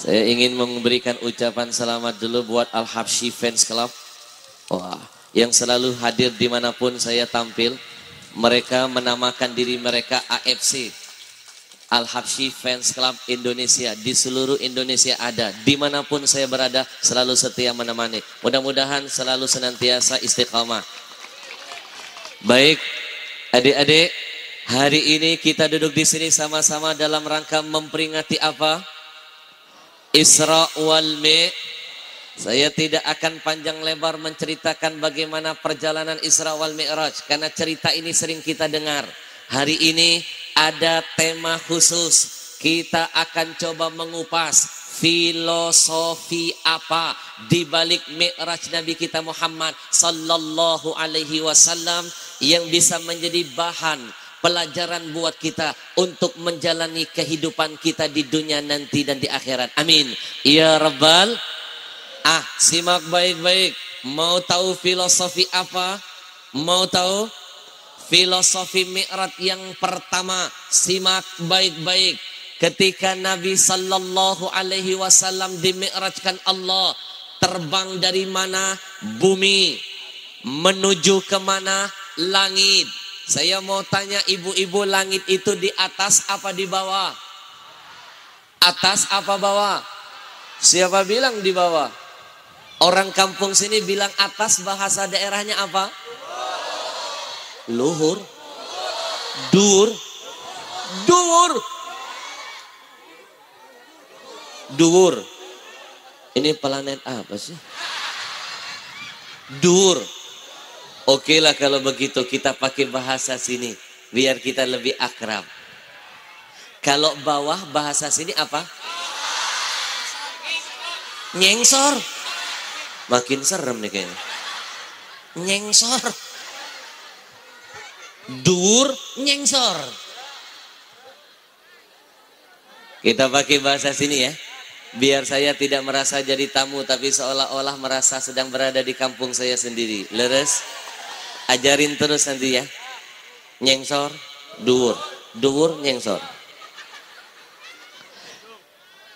Saya ingin memberikan ucapan selamat dulu buat Al-Habsyi Fans Club. Wah, yang selalu hadir dimanapun saya tampil. Mereka menamakan diri mereka AFC, Al-Habsyi Fans Club Indonesia. Di seluruh Indonesia ada. Dimanapun saya berada selalu setia menemani. Mudah-mudahan selalu senantiasa istiqamah. Baik, adik-adik, hari ini kita duduk di sini sama-sama dalam rangka memperingati apa? Isra wal Mi'raj. Saya tidak akan panjang lebar menceritakan bagaimana perjalanan Isra wal Mi'raj, karena cerita ini sering kita dengar. Hari ini ada tema khusus. Kita akan coba mengupas filosofi apa di balik Mi'raj Nabi kita Muhammad sallallahu alaihi wasallam yang bisa menjadi bahan pelajaran buat kita untuk menjalani kehidupan kita di dunia nanti dan di akhirat. Amin. Ya Rabbal. Simak baik-baik. Mau tahu filosofi apa? Mau tahu filosofi Mi'raj yang pertama? Simak baik-baik. Ketika Nabi sallallahu alaihi wasallam dimi'rajkan Allah, terbang dari mana? Bumi. Menuju ke mana? Langit. Saya mau tanya ibu-ibu, langit itu di atas apa di bawah? Atas apa bawah? Siapa bilang di bawah? Orang kampung sini bilang atas, bahasa daerahnya apa? Luhur. Dur. Dur. Dur. Ini planet apa sih? Dur. Oke lah kalau begitu kita pakai bahasa sini biar kita lebih akrab. Kalau bawah bahasa sini apa? Nyengsor. Makin serem nih kayaknya. Nyengsor. Dur, nyengsor. Kita pakai bahasa sini ya. Biar saya tidak merasa jadi tamu, tapi seolah-olah merasa sedang berada di kampung saya sendiri. Leres? Ajarin terus nanti ya. Nyengsor, dur. Dur, nyengsor.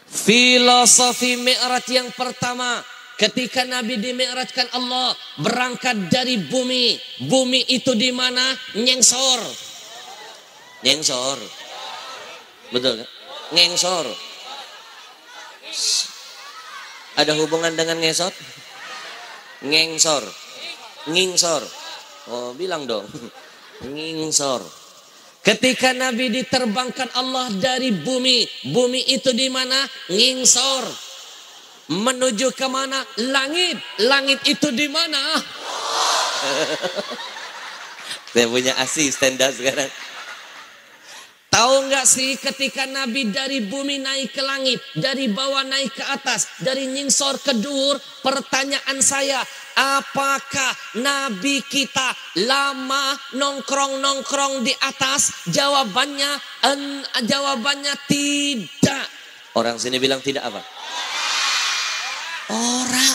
Filosofi Mi'raj yang pertama. Ketika Nabi dimi'rajkan Allah, berangkat dari bumi. Bumi itu di mana? Nyengsor. Nyengsor. Betul kan? Nyengsor. Ada hubungan dengan ngesot? Ngengsor. Ngingsor. Oh, bilang dong. Ngingsor. Ketika Nabi diterbangkan Allah dari bumi. Bumi itu di mana? Ngingsor. Menuju ke mana? Langit. Langit itu di mana? Saya punya asisten dah sekarang. Tahu nggak sih ketika Nabi dari bumi naik ke langit, dari bawah naik ke atas, dari nyingsor ke dur, pertanyaan saya, apakah Nabi kita lama nongkrong-nongkrong di atas? Jawabannya tidak. Orang sini bilang tidak apa? Ora.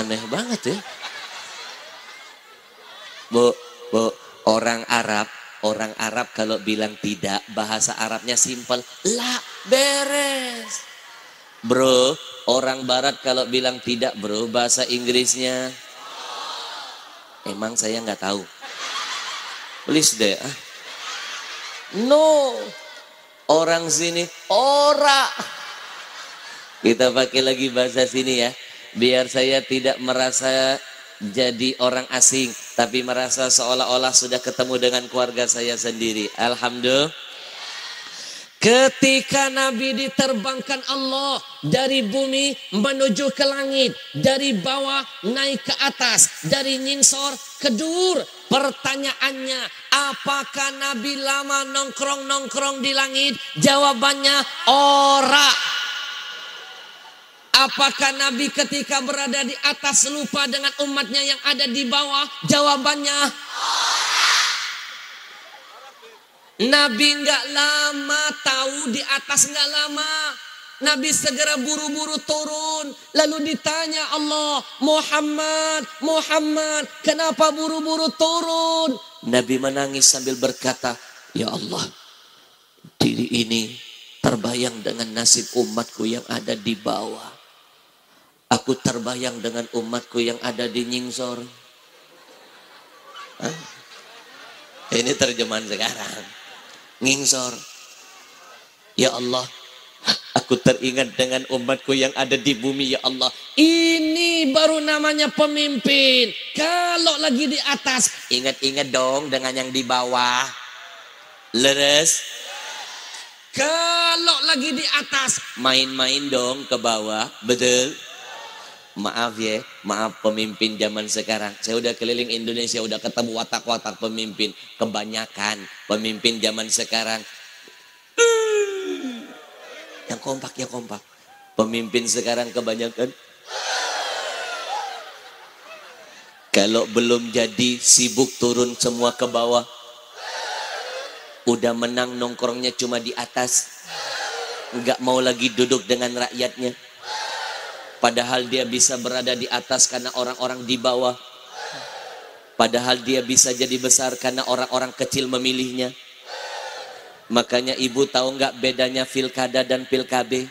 Aneh banget ya. Bu, orang Arab kalau bilang tidak, bahasa Arabnya simpel. La, beres. Bro, orang barat kalau bilang tidak bro, bahasa Inggrisnya. Emang saya nggak tahu. Please deh. No. Orang sini, ora. Kita pakai lagi bahasa sini ya. Biar saya tidak merasa jadi orang asing, tapi merasa seolah-olah sudah ketemu dengan keluarga saya sendiri. Alhamdulillah. Ketika Nabi diterbangkan Allah dari bumi menuju ke langit, dari bawah naik ke atas, dari nyingsor ke dur. Pertanyaannya, apakah Nabi lama nongkrong-nongkrong di langit? Jawabannya ora. Apakah Nabi ketika berada di atas lupa dengan umatnya yang ada di bawah? Jawabannya Nabi nggak lama, tahu di atas nggak lama. Nabi segera buru-buru turun. Lalu ditanya Allah, Muhammad, kenapa buru-buru turun? Nabi menangis sambil berkata, ya Allah, diri ini terbayang dengan nasib umatku yang ada di bawah. Aku terbayang dengan umatku yang ada di nyingsor. Hah? Ini terjemahan sekarang. Nyingsor. Ya Allah, aku teringat dengan umatku yang ada di bumi, ya Allah. Ini baru namanya pemimpin. Kalau lagi di atas, ingat-ingat dong dengan yang di bawah. Leres. Kalau lagi di atas, main-main dong ke bawah. Betul? Maaf ya, maaf pemimpin zaman sekarang. Saya udah keliling Indonesia, udah ketemu watak-watak pemimpin. Kebanyakan pemimpin zaman sekarang yang kompak ya kompak. Pemimpin sekarang kebanyakan kalau belum jadi sibuk turun semua ke bawah. Udah menang nongkrongnya cuma di atas. Enggak mau lagi duduk dengan rakyatnya. Padahal dia bisa berada di atas karena orang-orang di bawah. Padahal dia bisa jadi besar karena orang-orang kecil memilihnya. Makanya ibu tahu nggak bedanya pilkada dan pilkabe?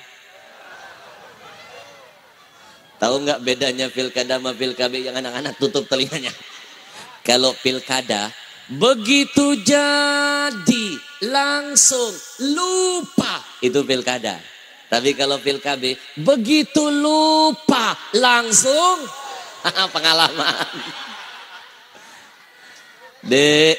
Tahu nggak bedanya pilkada sama pilkabe? Yang anak-anak tutup telinganya. Kalau pilkada, begitu jadi langsung lupa, itu pilkada. Tapi kalau pilkabe, begitu lupa langsung pengalaman. Dek,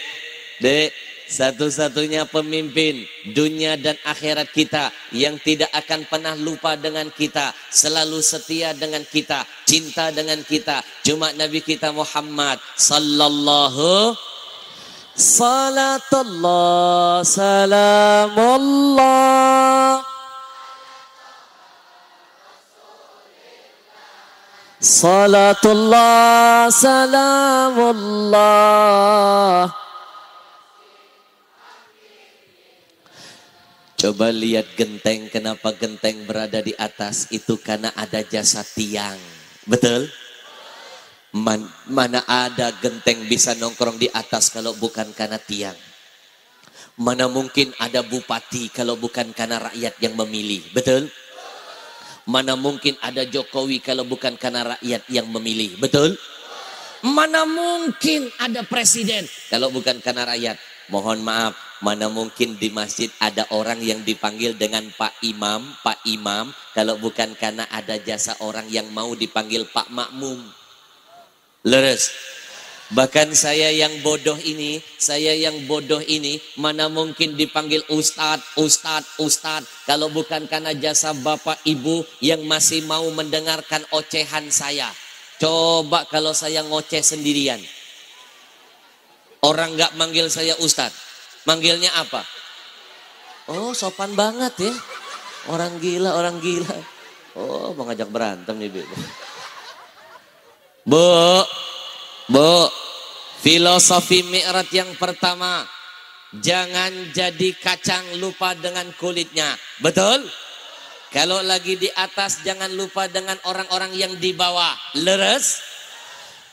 satu-satunya pemimpin dunia dan akhirat kita yang tidak akan pernah lupa dengan kita, selalu setia dengan kita, cinta dengan kita, cuma Nabi kita Muhammad sallallahu. Salatullah salamullah salatullah salamullah. Coba lihat genteng, kenapa genteng berada di atas? Itu karena ada jasa tiang. Betul? Mana ada genteng bisa nongkrong di atas kalau bukan karena tiang? Mana mungkin ada bupati kalau bukan karena rakyat yang memilih? Betul? Mana mungkin ada Jokowi kalau bukan karena rakyat yang memilih? Betul? Mana mungkin ada presiden kalau bukan karena rakyat? Mohon maaf, mana mungkin di masjid ada orang yang dipanggil dengan Pak Imam kalau bukan karena ada jasa orang yang mau dipanggil Pak Makmum. Leres. Bahkan saya yang bodoh ini, mana mungkin dipanggil Ustadz kalau bukan karena jasa Bapak Ibu yang masih mau mendengarkan ocehan saya. Coba kalau saya ngoceh sendirian. Orang nggak manggil saya Ustadz, manggilnya apa? Oh, sopan banget ya. Orang gila. Oh, mau ngajak berantem nih, Bu. Filosofi Mi'raj yang pertama, jangan jadi kacang lupa dengan kulitnya. Betul? Kalau lagi di atas jangan lupa dengan orang-orang yang di bawah. Leres?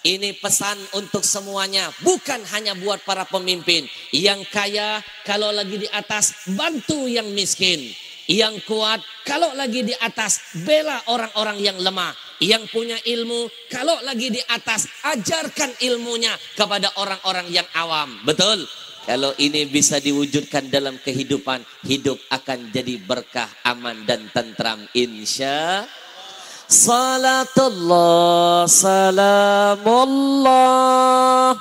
Ini pesan untuk semuanya, bukan hanya buat para pemimpin. Yang kaya kalau lagi di atas bantu yang miskin. Yang kuat kalau lagi di atas bela orang-orang yang lemah. Yang punya ilmu kalau lagi di atas ajarkan ilmunya kepada orang-orang yang awam. Betul? Kalau ini bisa diwujudkan dalam kehidupan, hidup akan jadi berkah, aman dan tentram, insya Allah. Salatullah salamullah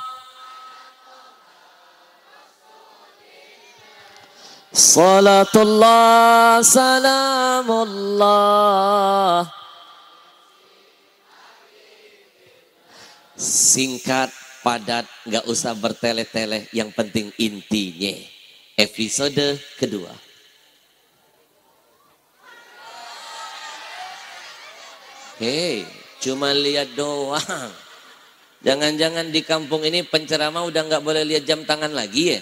salatullah salamullah. Singkat, padat, gak usah bertele-tele, yang penting intinya. Episode kedua. Hei, cuma lihat doang. Jangan-jangan di kampung ini penceramah udah nggak boleh lihat jam tangan lagi ya?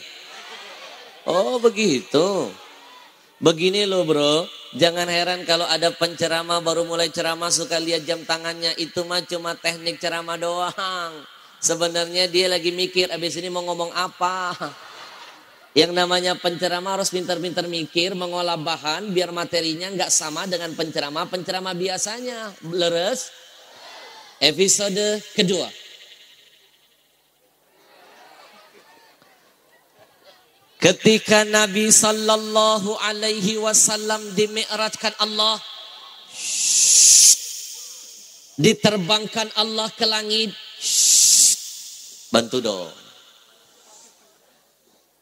Oh begitu. Begini loh bro, jangan heran kalau ada penceramah baru mulai ceramah suka lihat jam tangannya. Itu mah cuma teknik ceramah doang. Sebenarnya dia lagi mikir abis ini mau ngomong apa. Yang namanya penceramah harus pintar-pintar mikir, mengolah bahan biar materinya nggak sama dengan penceramah biasanya. Leres? Episode kedua. Ketika Nabi Sallallahu Alaihi Wasallam dimi'rajkan Allah, diterbangkan Allah ke langit. Bantu dong.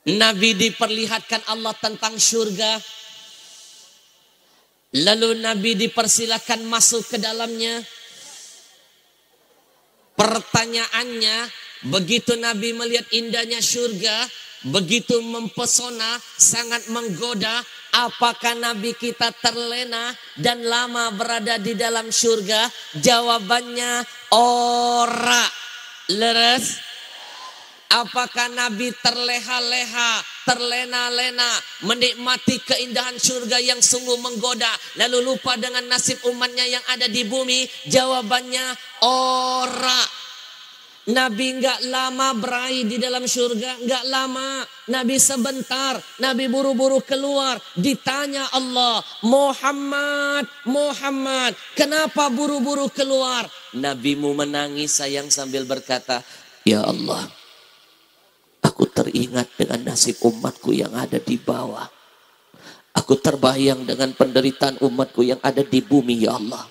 Nabi diperlihatkan Allah tentang surga. Lalu Nabi dipersilakan masuk ke dalamnya. Pertanyaannya, begitu Nabi melihat indahnya surga, begitu mempesona, sangat menggoda, apakah Nabi kita terlena dan lama berada di dalam surga? Jawabannya ora. Leres? Apakah Nabi terleha-leha, terlena-lena, menikmati keindahan surga yang sungguh menggoda, lalu lupa dengan nasib umatnya yang ada di bumi? Jawabannya ora. Nabi enggak lama beraih di dalam surga, enggak lama. Nabi sebentar, Nabi buru-buru keluar. Ditanya Allah, Muhammad, Muhammad, kenapa buru-buru keluar? Nabimu menangis sayang sambil berkata, ya Allah, aku teringat dengan nasib umatku yang ada di bawah. Aku terbayang dengan penderitaan umatku yang ada di bumi, ya Allah.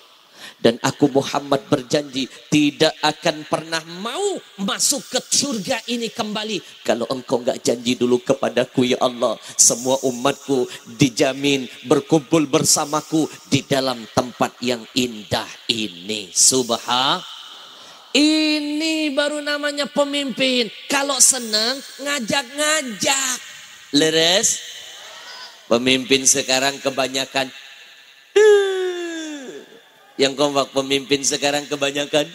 Dan aku Muhammad berjanji tidak akan pernah mau masuk ke surga ini kembali kalau engkau enggak janji dulu kepadaku, ya Allah. Semua umatku dijamin berkumpul bersamaku di dalam tempat yang indah ini. Subhanallah. Ini baru namanya pemimpin. Kalau senang ngajak-ngajak. Leres? Pemimpin sekarang kebanyakan. Yang kompak pemimpin sekarang kebanyakan.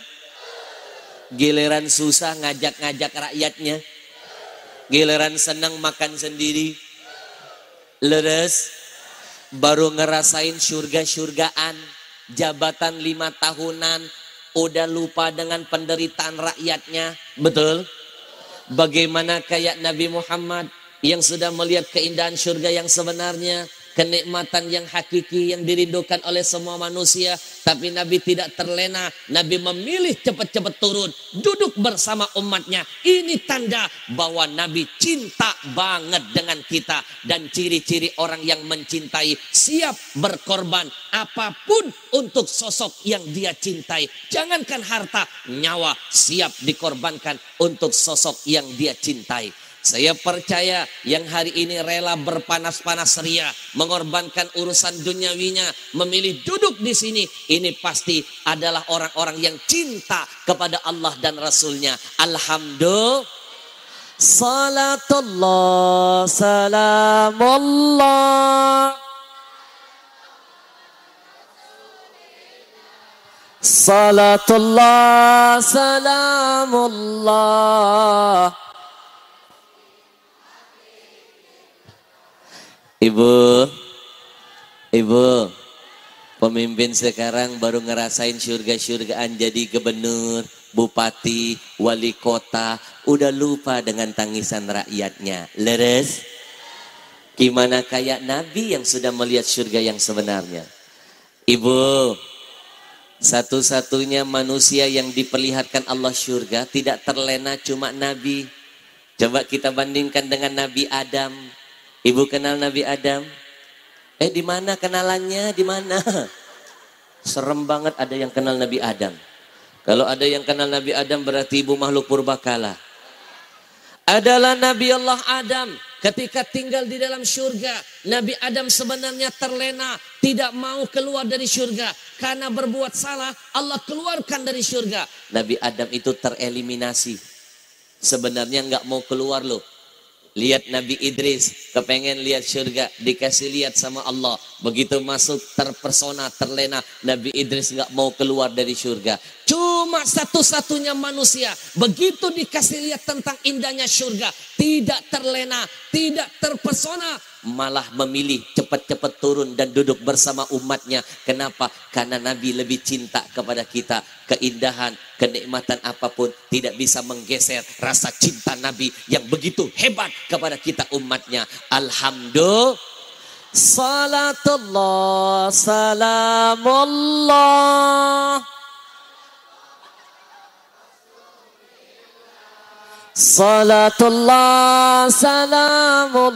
Giliran susah ngajak-ngajak rakyatnya. Giliran senang makan sendiri. Leres? Baru ngerasain surga-surgaan. Jabatan 5 tahunan. Udah lupa dengan penderitaan rakyatnya. Betul? Bagaimana kayak Nabi Muhammad yang sudah melihat keindahan surga yang sebenarnya, kenikmatan yang hakiki yang dirindukan oleh semua manusia, tapi Nabi tidak terlena. Nabi memilih cepat-cepat turun, duduk bersama umatnya. Ini tanda bahwa Nabi cinta banget dengan kita. Dan ciri-ciri orang yang mencintai, siap berkorban apapun untuk sosok yang dia cintai. Jangankan harta, nyawa siap dikorbankan untuk sosok yang dia cintai. Saya percaya yang hari ini rela berpanas-panas ria, mengorbankan urusan duniawinya, memilih duduk di sini, ini pasti adalah orang-orang yang cinta kepada Allah dan Rasulnya. Alhamdulillah. Salatullah, salamullah. Salatullah, salamullah. Ibu, pemimpin sekarang baru ngerasain surga-surgaan jadi gubernur, bupati, wali kota, udah lupa dengan tangisan rakyatnya. Leres? Gimana kayak Nabi yang sudah melihat surga yang sebenarnya? Ibu, satu-satunya manusia yang diperlihatkan Allah surga tidak terlena cuma Nabi. Coba kita bandingkan dengan Nabi Adam. Ibu kenal Nabi Adam? Di mana kenalannya? Di mana? Serem banget ada yang kenal Nabi Adam. Kalau ada yang kenal Nabi Adam berarti ibu makhluk purbakala. Adalah Nabi Allah Adam ketika tinggal di dalam surga. Nabi Adam sebenarnya terlena, tidak mau keluar dari surga karena berbuat salah. Allah keluarkan dari surga. Nabi Adam itu tereliminasi. Sebenarnya nggak mau keluar loh. Lihat Nabi Idris, kepengen lihat surga, dikasih lihat sama Allah. Begitu masuk terpesona, terlena. Nabi Idris nggak mau keluar dari surga. Cuma satu-satunya manusia. Begitu dikasih lihat tentang indahnya surga. Tidak terlena, tidak terpesona. Malah memilih cepat-cepat turun dan duduk bersama umatnya. Kenapa? Karena Nabi lebih cinta kepada kita. Keindahan, kenikmatan apapun tidak bisa menggeser rasa cinta Nabi yang begitu hebat kepada kita umatnya. Alhamdulillah. Salatullah, salamullah. Salatullah, salamullah.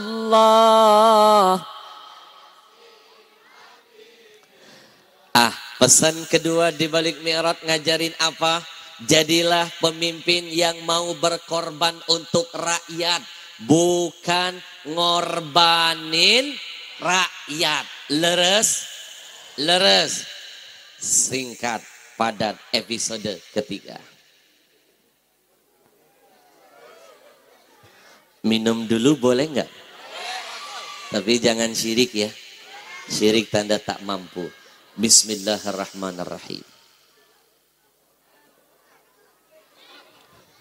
Pesan kedua di balik Mi'raj ngajarin apa? Jadilah pemimpin yang mau berkorban untuk rakyat, bukan ngorbanin rakyat. Leres, leres. Singkat, padat, episode ketiga. Minum dulu boleh nggak? Tapi jangan syirik ya. Syirik tanda tak mampu. Bismillahirrahmanirrahim.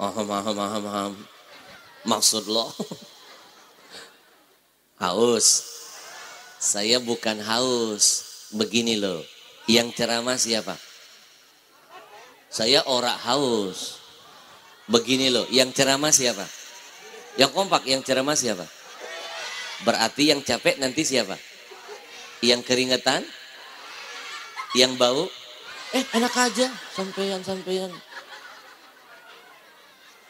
Aham. Maksud lo? Haus. Saya bukan haus. Begini loh. Yang ceramah siapa? Saya ora haus. Begini loh. Yang ceramah siapa? Yang kompak, yang ceramah siapa? Berarti yang capek nanti siapa? Yang keringetan? Yang bau? Enak aja, sampean.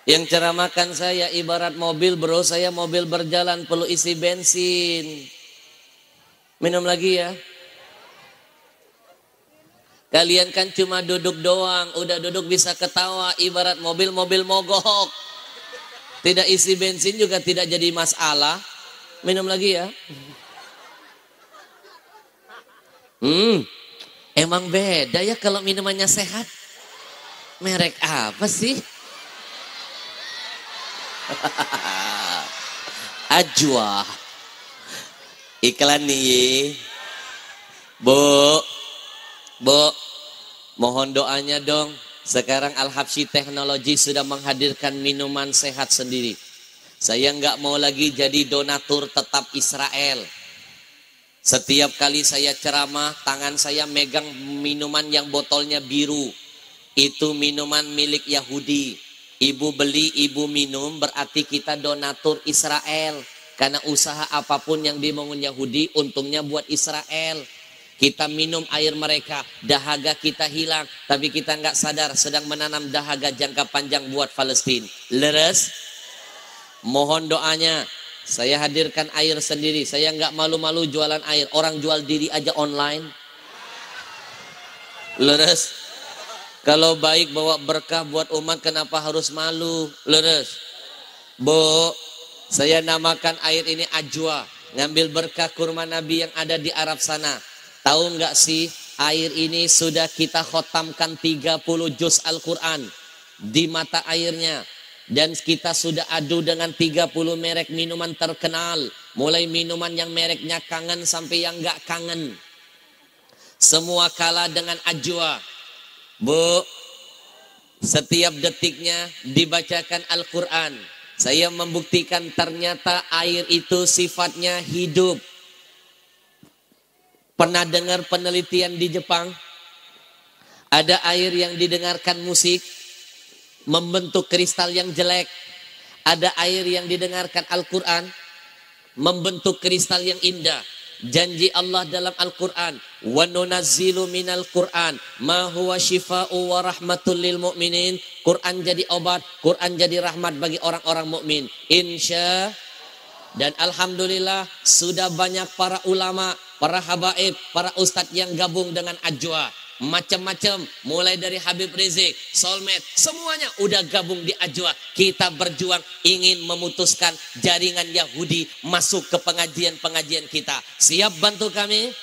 Yang ceramahkan saya ibarat mobil bro, saya mobil berjalan perlu isi bensin. Minum lagi ya. Kalian kan cuma duduk doang, udah duduk bisa ketawa, ibarat mobil mogok. Tidak isi bensin juga tidak jadi masalah. Minum lagi ya. Emang beda ya kalau minumannya sehat. Merek apa sih? Ajwa. Iklan nih. Bu, mohon doanya dong. Sekarang Al-Habsyi Teknologi sudah menghadirkan minuman sehat sendiri. Saya nggak mau lagi jadi donatur tetap Israel. Setiap kali saya ceramah, tangan saya megang minuman yang botolnya biru. Itu minuman milik Yahudi. Ibu beli, ibu minum, berarti kita donatur Israel. Karena usaha apapun yang dibangun Yahudi, untungnya buat Israel. Kita minum air mereka, dahaga kita hilang, tapi kita nggak sadar sedang menanam dahaga jangka panjang buat Palestina. Leres? Mohon doanya. Saya hadirkan air sendiri. Saya nggak malu-malu jualan air. Orang jual diri aja online. Leres? Kalau baik bawa berkah buat umat, kenapa harus malu? Leres? Bu, saya namakan air ini Ajwa. Ngambil berkah kurma Nabi yang ada di Arab sana. Tahu nggak sih, air ini sudah kita khotamkan 30 juz Al-Quran di mata airnya. Dan kita sudah adu dengan 30 merek minuman terkenal. Mulai minuman yang mereknya kangen sampai yang nggak kangen. Semua kalah dengan Ajwa. Bu, setiap detiknya dibacakan Al-Quran. Saya membuktikan ternyata air itu sifatnya hidup. Pernah dengar penelitian di Jepang? Ada air yang didengarkan musik, membentuk kristal yang jelek. Ada air yang didengarkan Al-Quran, membentuk kristal yang indah. Janji Allah dalam Al-Quran, wa nunazzilu minal Quran ma huwa syifa'u wa rahmatul lil mu'minin. Quran jadi obat, Quran jadi rahmat bagi orang-orang mukmin. Insya. Dan alhamdulillah sudah banyak para ulama, para habaib, para ustadz yang gabung dengan Ajwa. Macam-macam, mulai dari Habib Rizik, Soulmate, semuanya udah gabung di Ajwa. Kita berjuang ingin memutuskan jaringan Yahudi masuk ke pengajian-pengajian kita. Siap bantu kami?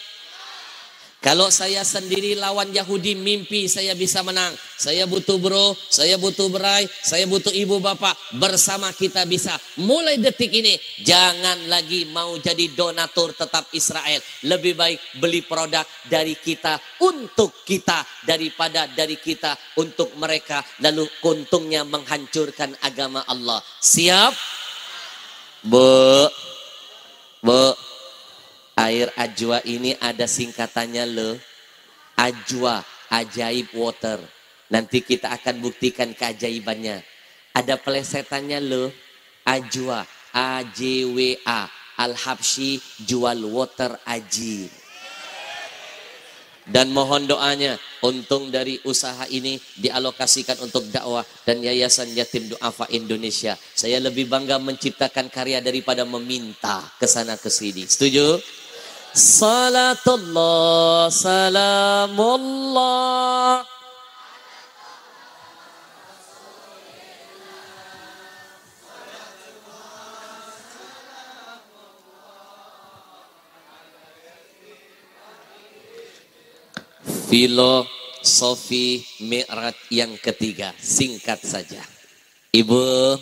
Kalau saya sendiri lawan Yahudi, mimpi saya bisa menang. Saya butuh bro, saya butuh berai, saya butuh ibu bapak. Bersama kita bisa. Mulai detik ini, jangan lagi mau jadi donatur tetap Israel. Lebih baik beli produk dari kita untuk kita daripada dari kita untuk mereka. Lalu untungnya menghancurkan agama Allah. Siap? Bu, air ajwa ini ada singkatannya loh. Ajwa, ajaib water. Nanti kita akan buktikan keajaibannya. Ada pelesetannya loh. Ajwa, AJWA. Al-Habsyi jual water aji. Dan mohon doanya, untung dari usaha ini dialokasikan untuk dakwah dan Yayasan Yatim Du'afa Indonesia. Saya lebih bangga menciptakan karya daripada meminta kesana kesini. Setuju? Salatullah, salamullah. Filosofi Mi'raj yang ketiga, singkat saja. Ibu,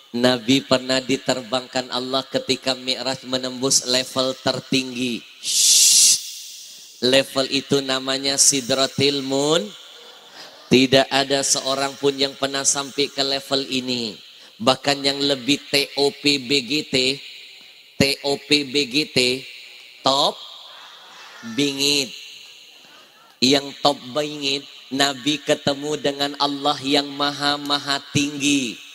Nabi pernah diterbangkan Allah ketika Mi'raj menembus level tertinggi. Level itu namanya Sidratil Mun. Tidak ada seorang pun yang pernah sampai ke level ini. Bahkan yang lebih TOP BGT, top bingit. Yang top bingit, Nabi ketemu dengan Allah yang maha tinggi.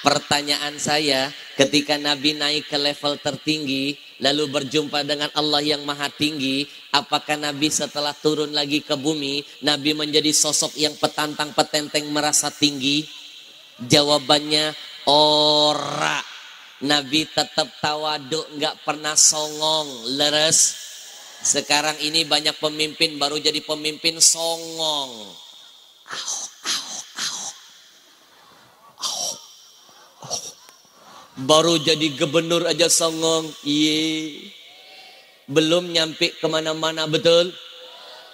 Pertanyaan saya, ketika Nabi naik ke level tertinggi, lalu berjumpa dengan Allah yang maha tinggi, apakah Nabi setelah turun lagi ke bumi, Nabi menjadi sosok yang petantang petenteng merasa tinggi? Jawabannya, ora. Nabi tetap tawaduk, nggak pernah songong, leres. Sekarang ini banyak pemimpin baru jadi pemimpin songong. Baru jadi gubernur aja songong. Belum nyampe kemana-mana, betul?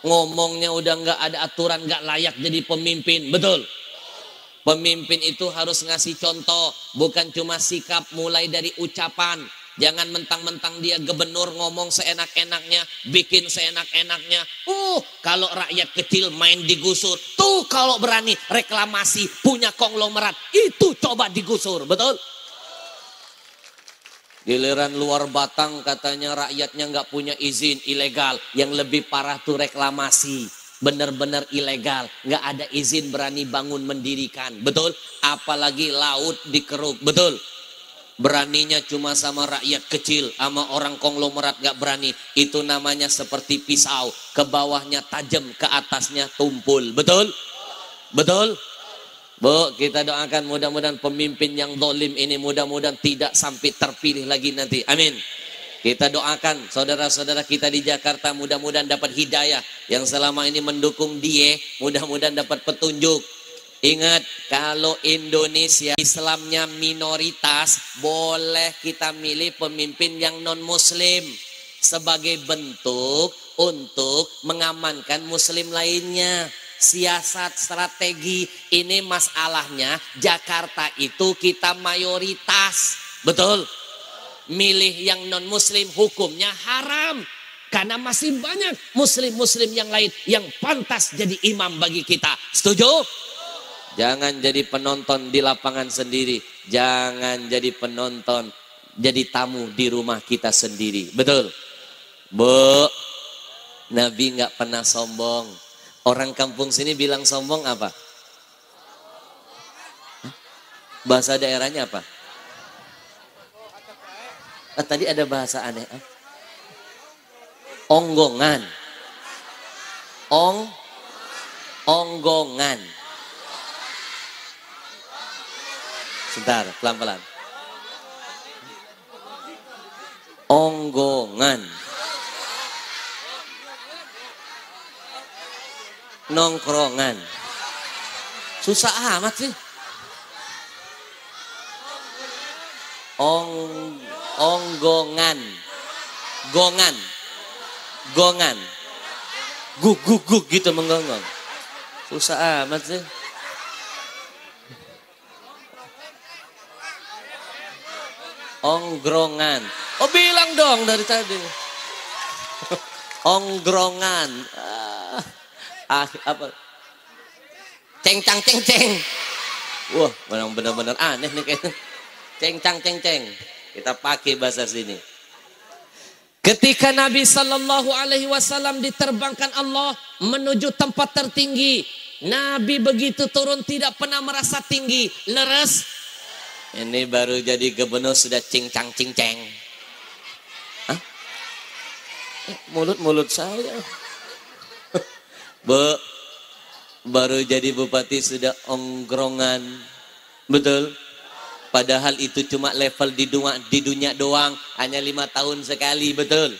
Ngomongnya udah nggak ada aturan, nggak layak jadi pemimpin, betul? Pemimpin itu harus ngasih contoh, bukan cuma sikap, mulai dari ucapan. Jangan mentang-mentang dia gubernur ngomong seenak-enaknya, bikin seenak-enaknya. Kalau rakyat kecil main digusur. Tuh kalau berani reklamasi punya konglomerat, itu coba digusur, betul? Giliran luar Batang katanya rakyatnya nggak punya izin, ilegal. Yang lebih parah tuh reklamasi, bener-bener ilegal, nggak ada izin, berani bangun mendirikan, betul? Apalagi laut dikeruk, betul? Beraninya cuma sama rakyat kecil, sama orang konglomerat gak berani. Itu namanya seperti pisau, ke bawahnya tajam, ke atasnya tumpul, betul? Betul? Bu, kita doakan mudah-mudahan pemimpin yang zalim ini mudah-mudahan tidak sampai terpilih lagi nanti. Amin. Kita doakan saudara-saudara kita di Jakarta mudah-mudahan dapat hidayah. Yang selama ini mendukung dia mudah-mudahan dapat petunjuk. Ingat, kalau Indonesia Islamnya minoritas, boleh kita milih pemimpin yang non-muslim sebagai bentuk untuk mengamankan muslim lainnya. Siasat strategi ini masalahnya, Jakarta itu kita mayoritas, betul? Milih yang non-muslim hukumnya haram, karena masih banyak muslim-muslim yang lain yang pantas jadi imam bagi kita. Setuju? Jangan jadi penonton di lapangan sendiri. Jangan jadi penonton, jadi tamu di rumah kita sendiri. Betul? Bu, Nabi nggak pernah sombong. Orang kampung sini bilang sombong apa? Bahasa daerahnya apa? Tadi ada bahasa aneh. Onggongan. Onggongan. Sebentar, pelan-pelan. Onggongan. Nongkrongan. Susah amat sih. Onggongan. Gongan. Gongan. Guk guk guk gitu menggonggong. Susah amat sih. Onggrongan. Oh bilang dong dari tadi. Onggrongan. Apa? Ceng-cang ceng-ceng. Wah, memang benar-benar aneh nih kayaknya. Ceng-cang ceng-ceng. Kita pakai bahasa sini. Ketika Nabi Sallallahu Alaihi Wasallam diterbangkan Allah menuju tempat tertinggi, Nabi begitu turun tidak pernah merasa tinggi, leres. Ini baru jadi gubernur sudah cincang cinceng. Hah? Mulut saya. Baru jadi bupati sudah onggrongan. Betul? Padahal itu cuma level di dunia doang. Hanya 5 tahun sekali. Betul?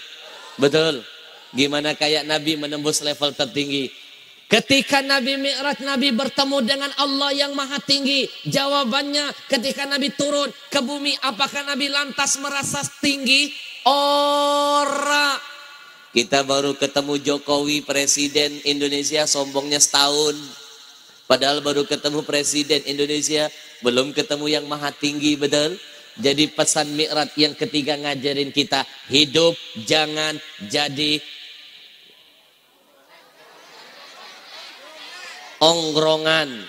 Betul? Gimana kayak Nabi menembus level tertinggi? Ketika Nabi Mi'raj, Nabi bertemu dengan Allah yang maha tinggi. Jawabannya ketika Nabi turun ke bumi, apakah Nabi lantas merasa tinggi? Ora. Kita baru ketemu Jokowi, Presiden Indonesia, sombongnya setahun. Padahal baru ketemu Presiden Indonesia, belum ketemu yang maha tinggi, betul? Jadi pesan Mi'raj yang ketiga ngajarin kita, hidup jangan jadi onggrongan,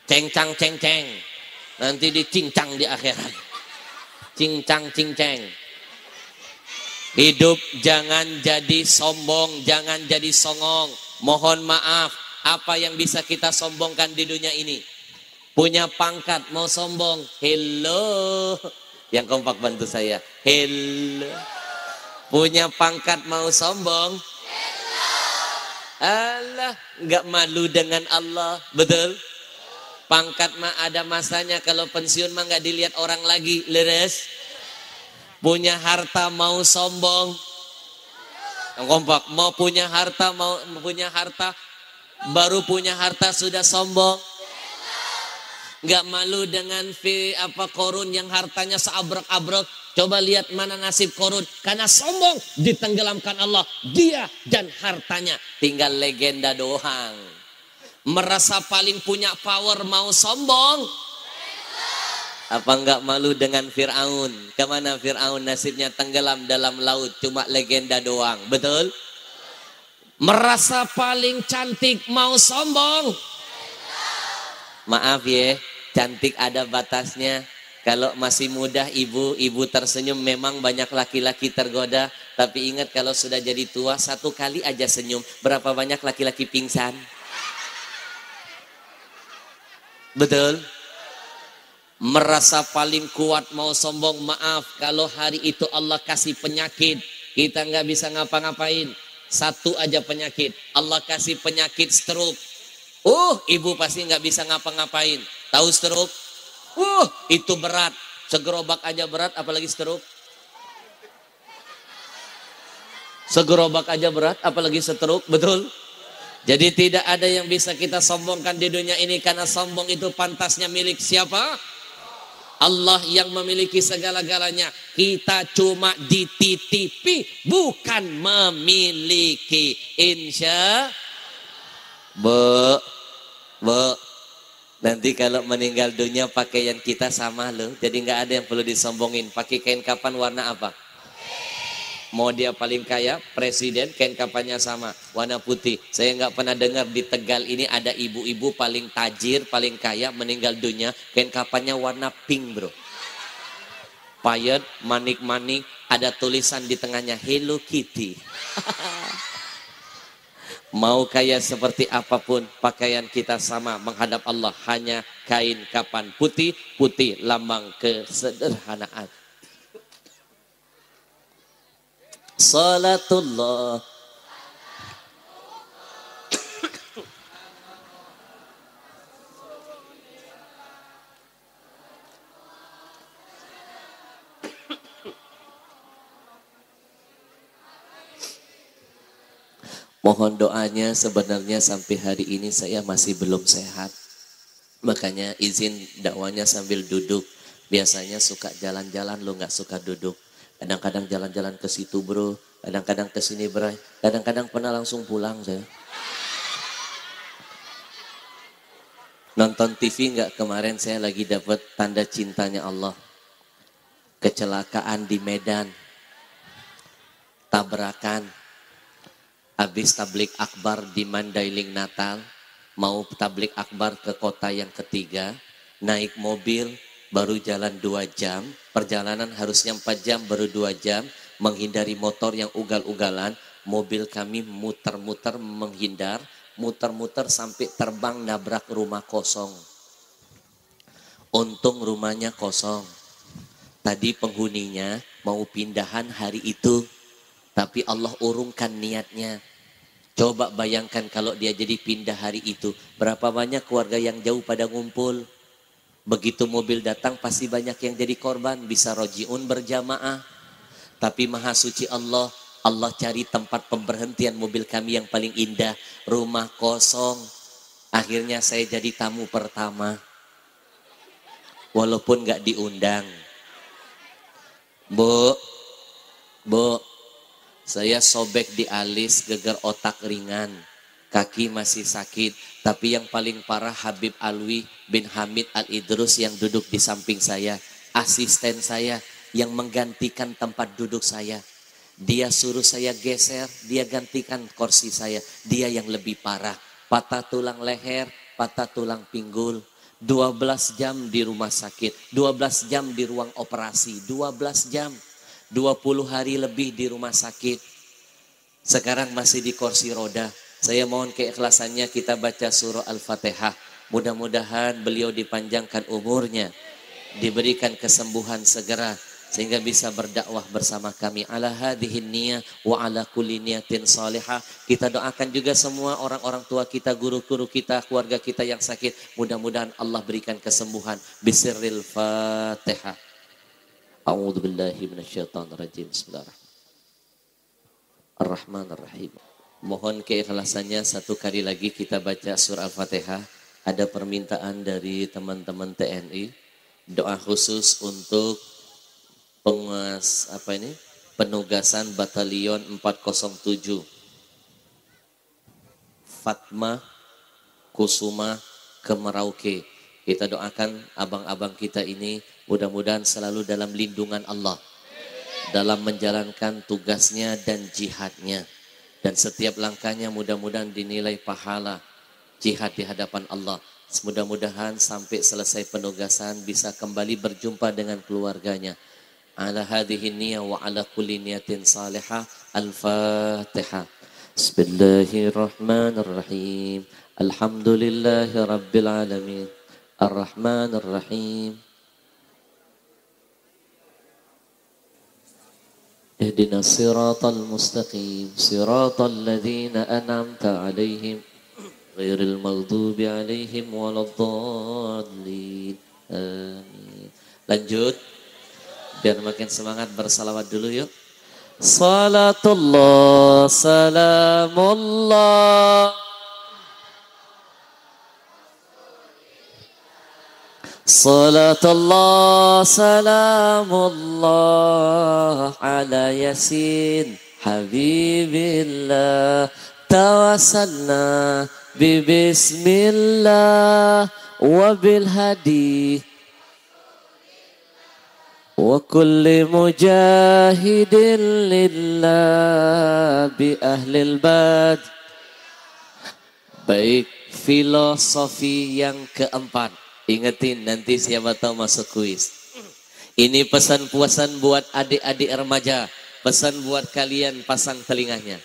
cengcang cengceng, nanti dicincang di akhirat, cincang cinceng. Hidup jangan jadi sombong, jangan jadi songong. Mohon maaf, apa yang bisa kita sombongkan di dunia ini? Punya pangkat mau sombong, hello. Yang kompak bantu saya, hello. Punya pangkat mau sombong, Allah, nggak malu dengan Allah, betul? Pangkat mah ada masanya, kalau pensiun mah nggak dilihat orang lagi, leres. Punya harta mau sombong, yang kompak, mau punya harta, baru punya harta sudah sombong. Nggak malu dengan korun yang hartanya seabrek-abrek. Coba lihat mana nasib korun. Karena sombong ditenggelamkan Allah. Dia dan hartanya tinggal legenda doang. Merasa paling punya power mau sombong. Apa nggak malu dengan Fir'aun? Kemana Fir'aun nasibnya tenggelam dalam laut. Cuma legenda doang. Betul? Merasa paling cantik mau sombong. Maaf ya, cantik ada batasnya. Kalau masih muda ibu tersenyum, memang banyak laki-laki tergoda. Tapi ingat kalau sudah jadi tua, satu kali aja senyum, berapa banyak laki-laki pingsan. Betul? Merasa paling kuat mau sombong, maaf. Kalau hari itu Allah kasih penyakit, kita nggak bisa ngapa-ngapain. Satu aja penyakit, Allah kasih penyakit stroke. Ibu pasti nggak bisa ngapa-ngapain. Tahu stroke? Itu berat. Segerobak aja berat, apalagi stroke. Segerobak aja berat, apalagi stroke. Betul? Jadi tidak ada yang bisa kita sombongkan di dunia ini, karena sombong itu pantasnya milik siapa? Allah yang memiliki segala-galanya. Kita cuma dititipi, bukan memiliki. Insya Bu, nanti kalau meninggal dunia pakaian kita sama loh. Jadi nggak ada yang perlu disombongin. Pakai kain kapan warna apa? Mau dia paling kaya, presiden, kain kapannya sama, warna putih. Saya nggak pernah dengar di Tegal ini ada ibu-ibu paling tajir, paling kaya, meninggal dunia, kain kapannya warna pink, bro. Payet, manik-manik, ada tulisan di tengahnya Hello Kitty. Mau kaya seperti apapun, pakaian kita sama menghadap Allah, hanya kain kapan putih, putih lambang kesederhanaan. Salatullah. Mohon doanya, sebenarnya sampai hari ini saya masih belum sehat. Makanya izin dakwanya sambil duduk. Biasanya suka jalan-jalan, lo nggak suka duduk. Kadang-kadang jalan-jalan ke situ bro, kadang-kadang ke sini bro, kadang-kadang pernah langsung pulang saya. Nonton TV nggak kemarin saya lagi dapat tanda cintanya Allah. Kecelakaan di Medan, tabrakan, habis tablik akbar di Mandailing Natal, mau tablik akbar ke kota yang ketiga, naik mobil baru jalan 2 jam, perjalanan harusnya 4 jam baru 2 jam, menghindari motor yang ugal-ugalan, mobil kami muter-muter menghindar, muter-muter sampai terbang nabrak rumah kosong. Untung rumahnya kosong. Tadi penghuninya mau pindahan hari itu, tapi Allah urungkan niatnya. Coba bayangkan kalau dia jadi pindah hari itu, berapa banyak keluarga yang jauh pada ngumpul. Begitu mobil datang pasti banyak yang jadi korban, bisa rojiun berjamaah. Tapi maha suci Allah, Allah cari tempat pemberhentian mobil kami yang paling indah, rumah kosong. Akhirnya saya jadi tamu pertama. Walaupun gak diundang. Bu, saya sobek di alis, geger otak ringan, kaki masih sakit. Tapi yang paling parah Habib Alwi bin Hamid Al-Idrus yang duduk di samping saya, asisten saya yang menggantikan tempat duduk saya. Dia suruh saya geser, dia gantikan kursi saya. Dia yang lebih parah, patah tulang leher, patah tulang pinggul. 12 jam di rumah sakit, 12 jam di ruang operasi, 12 jam, 20 hari lebih di rumah sakit. Sekarang masih di kursi roda. Saya mohon keikhlasannya kita baca surah Al-Fatihah. Mudah-mudahan beliau dipanjangkan umurnya, diberikan kesembuhan segera, sehingga bisa berdakwah bersama kami. Ala hadhihin niyah wa ala kulli niyatin salihah. Kita doakan juga semua orang-orang tua kita, guru-guru kita, keluarga kita yang sakit. Mudah-mudahan Allah berikan kesembuhan. Bisirril Fatihah. A'udzu billahi minasyaitonir rajim. Bismillahirrahmanirrahim. Ar-Rahmanir-Rahim. Mohon keikhlasannya satu kali lagi kita baca surah Al-Fatihah. Ada permintaan dari teman-teman TNI, doa khusus untuk penugasan batalion 407 Fatma Kusuma ke Merauke. Kita doakan abang-abang kita ini mudah-mudahan selalu dalam lindungan Allah dalam menjalankan tugasnya dan jihadnya, dan setiap langkahnya mudah-mudahan dinilai pahala jihad di hadapan Allah. Mudah-mudahan sampai selesai penugasan bisa kembali berjumpa dengan keluarganya. Ala hadhihi niyah wa ala kulli niyatin salihah. Al-Fatihah. Bismillahirrahmanirrahim. Alhamdulillahi rabbil alamin. Ar-Rahmanir-Rahim. Ihdinas siratal mustaqim. Siratal ladzina an'amta 'alaihim ghairil maghdubi 'alaihim waladdallin. Amin. Lanjut. Biar makin semangat bersalawat dulu yuk. Salatullah salamullah Salatullah salamullah ala yasin habibillah tawassalna bi bismillah wa bil hadi wa kulli mujahidin lillah bi ahlil bad. Baik, filosofi yang keempat. Ingetin nanti siapa tahu masuk kuis. Ini pesan-pesan buat adik-adik remaja, pesan buat kalian pasang telinganya.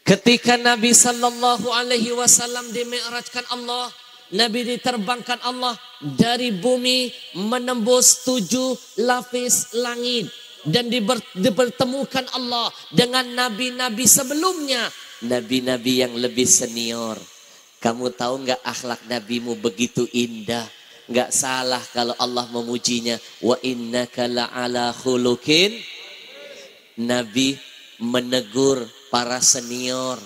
Ketika Nabi sallallahu alaihi wasallam dimi'rajkan Allah, Nabi diterbangkan Allah dari bumi menembus 7 lapis langit dan dipertemukan Allah dengan nabi-nabi sebelumnya, nabi-nabi yang lebih senior. Kamu tahu nggak akhlak nabimu begitu indah? Nggak salah kalau Allah memujinya. Wa innaka la'ala khuluqin. Nabi menegur para senior.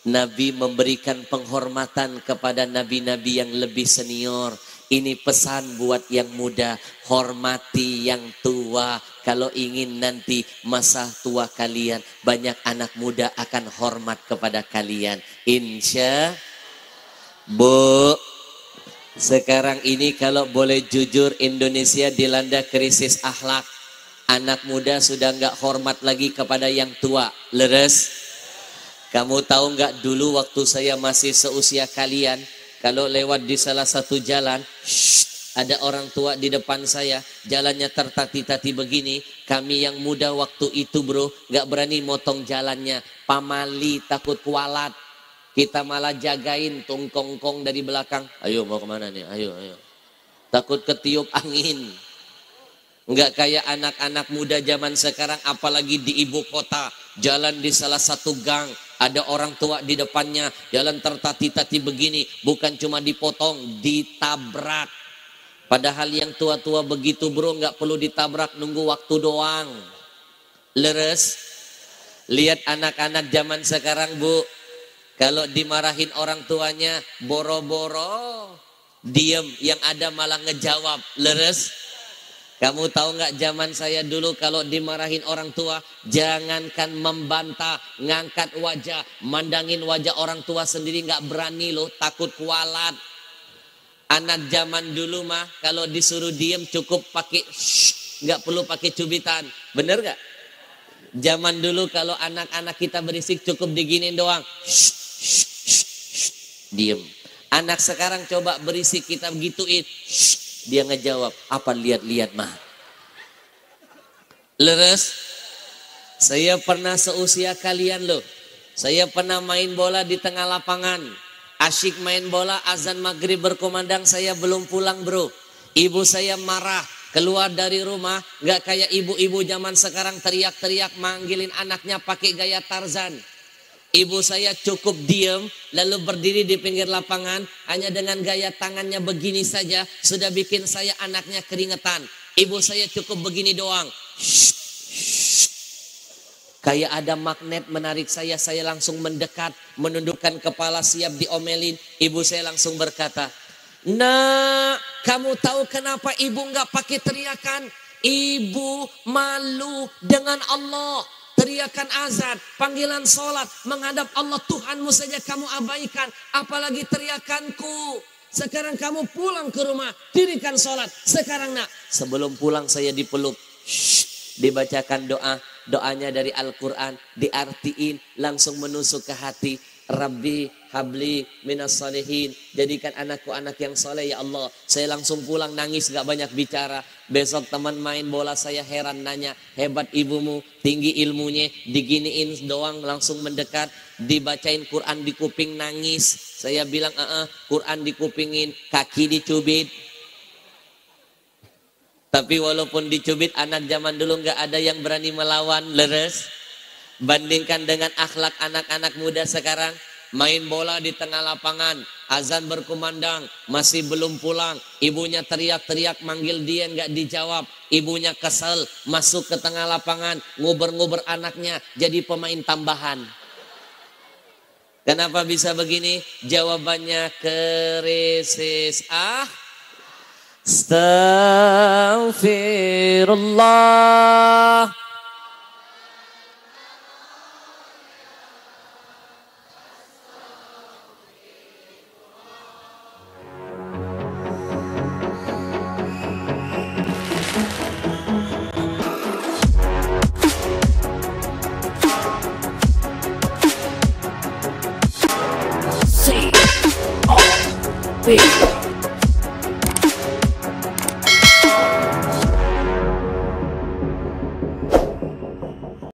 Nabi memberikan penghormatan kepada nabi-nabi yang lebih senior. Ini pesan buat yang muda, hormati yang tua. Kalau ingin nanti masa tua kalian, banyak anak muda akan hormat kepada kalian. Insya Bu, sekarang ini kalau boleh jujur, Indonesia dilanda krisis akhlak. Anak muda sudah nggak hormat lagi kepada yang tua. Leres? Kamu tahu nggak dulu waktu saya masih seusia kalian, kalau lewat di salah satu jalan, ada orang tua di depan saya, jalannya tertati-tati begini. Kami yang muda waktu itu bro, nggak berani motong jalannya. Pamali, takut kualat. Kita malah jagain tongkongkong dari belakang. Ayo mau kemana nih? Ayo, ayo. Takut ketiup angin. Nggak kayak anak-anak muda zaman sekarang, apalagi di ibu kota. Jalan di salah satu gang, ada orang tua di depannya, jalan tertati-tati begini, bukan cuma dipotong, ditabrak. Padahal yang tua-tua begitu bro, nggak perlu ditabrak, nunggu waktu doang. Leres? Lihat anak-anak zaman sekarang bu, kalau dimarahin orang tuanya, boro-boro diem, yang ada malah ngejawab. Leres? Kamu tahu nggak zaman saya dulu kalau dimarahin orang tua, jangankan membantah, ngangkat wajah, mandangin wajah orang tua sendiri nggak berani loh, takut kualat. Anak zaman dulu mah kalau disuruh diem cukup pakai nggak perlu pakai cubitan, bener nggak? Zaman dulu kalau anak-anak kita berisik cukup diginin doang, diem. Anak sekarang coba berisik kita gituin, dia ngejawab, apa lihat-lihat mah. Leres? Saya pernah seusia kalian loh. Saya pernah main bola di tengah lapangan. Asyik main bola, azan maghrib berkumandang, saya belum pulang bro. Ibu saya marah, keluar dari rumah, gak kayak ibu-ibu zaman sekarang teriak-teriak manggilin anaknya pakai gaya Tarzan. Ibu saya cukup diem, lalu berdiri di pinggir lapangan, hanya dengan gaya tangannya begini saja, sudah bikin saya anaknya keringetan. Ibu saya cukup begini doang. Kayak ada magnet menarik saya langsung mendekat, menundukkan kepala siap diomelin. Ibu saya langsung berkata, "Nak, kamu tahu kenapa ibu nggak pakai teriakan? Ibu malu dengan Allah. Teriakan azan, panggilan sholat, menghadap Allah Tuhanmu saja kamu abaikan, apalagi teriakanku. Sekarang kamu pulang ke rumah, dirikan sholat. Sekarang nak." Sebelum pulang saya dipeluk, dibacakan doa, doanya dari Al-Quran, diartiin, langsung menusuk ke hati. Rabbi habli minas salihin, jadikan anakku anak yang soleh ya Allah. Saya langsung pulang nangis, gak banyak bicara. Besok teman main bola saya heran nanya, hebat ibumu, tinggi ilmunya, diginiin doang langsung mendekat, dibacain Quran di kuping nangis. Saya bilang Quran dikupingin, kaki dicubit. Tapi walaupun dicubit, anak zaman dulu gak ada yang berani melawan. Leres? Bandingkan dengan akhlak anak-anak muda sekarang, main bola di tengah lapangan, azan berkumandang, masih belum pulang, ibunya teriak-teriak manggil dia nggak dijawab, ibunya kesel, masuk ke tengah lapangan, nguber-nguber anaknya jadi pemain tambahan. Kenapa bisa begini? Jawabannya krisis Astaghfirullah. Big